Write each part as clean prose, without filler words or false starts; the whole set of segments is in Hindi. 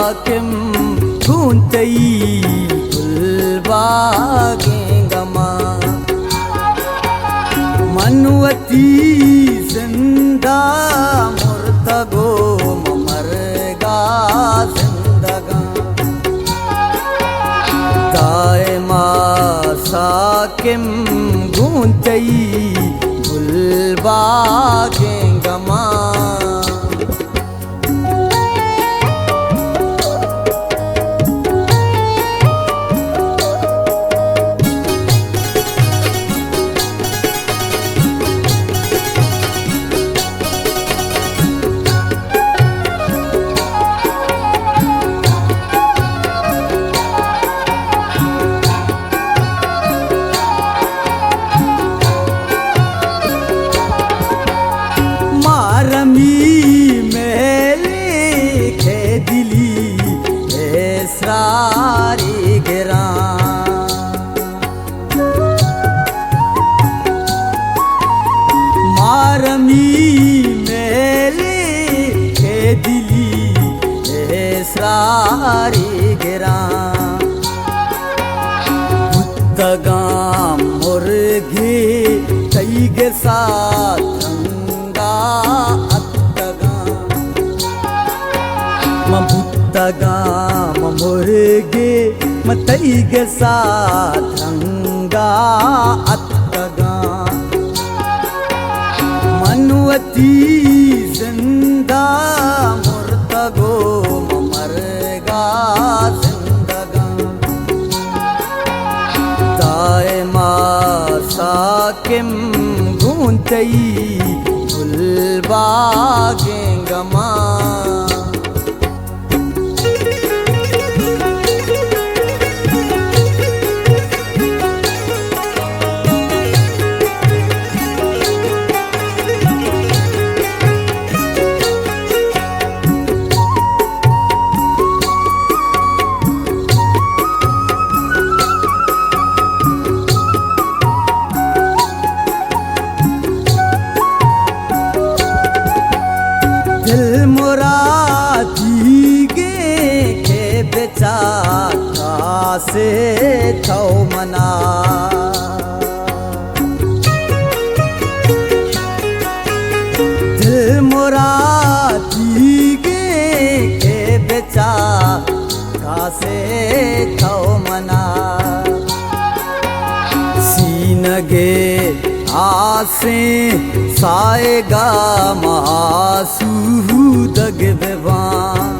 साकिम गूंतई गुलबागेंगमा मनवती जिंदा मुर्तगो मरगा जिंदगा दायमा साकिम गूंतई गुलबागेंगमा बुद्धगाम मुर्गे तैगे साथंगा अत्तगाम बुद्धगाम मुर्गे तैगे साथंगा अत्तगाम मनवती जिंदा मुर्तगो मरगा जिंदगा दायमा साकिम गूंतई गुलबागेंगमा से थौ मना दिल मुरादी के बेचा से थौ मना सीनगे आसे साएगा महासूदग बेवान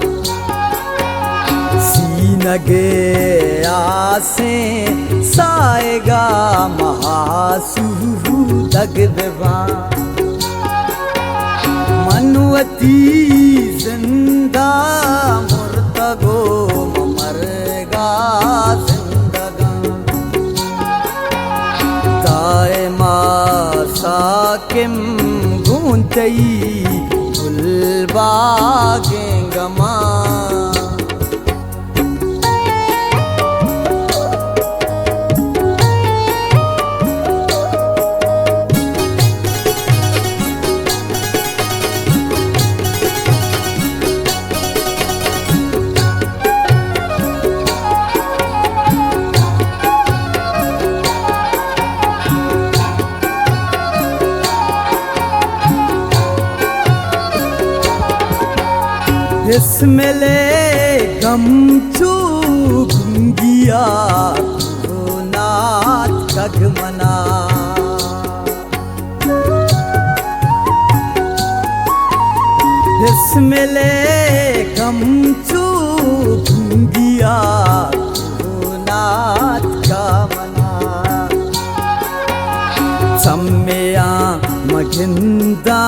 नगे आसे साएगा महासूदग बेवा मनवती जिंदा मुर्तगो मरगा जिंदगा दायमा साकिम गूंतई गुलबागेंगमा इसमें ले गमचू गुंगिया नाथ कगमना इसमें ले गमचू गुंगिया नाथ का मना सम्मेया मगिंदा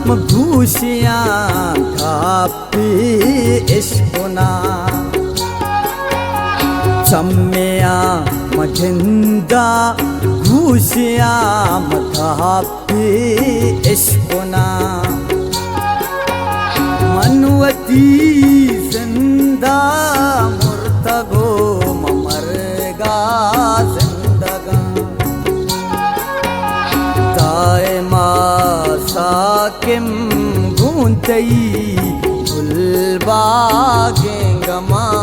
मभूषिया कापी इश्कुना सम्मेया मगिंदा भूषिया मकापी इश्कुना मनवती जिंदा मुर्तगो मरगा जिंदगा दायमा साकिम गूंतई गुलबागेंगा मा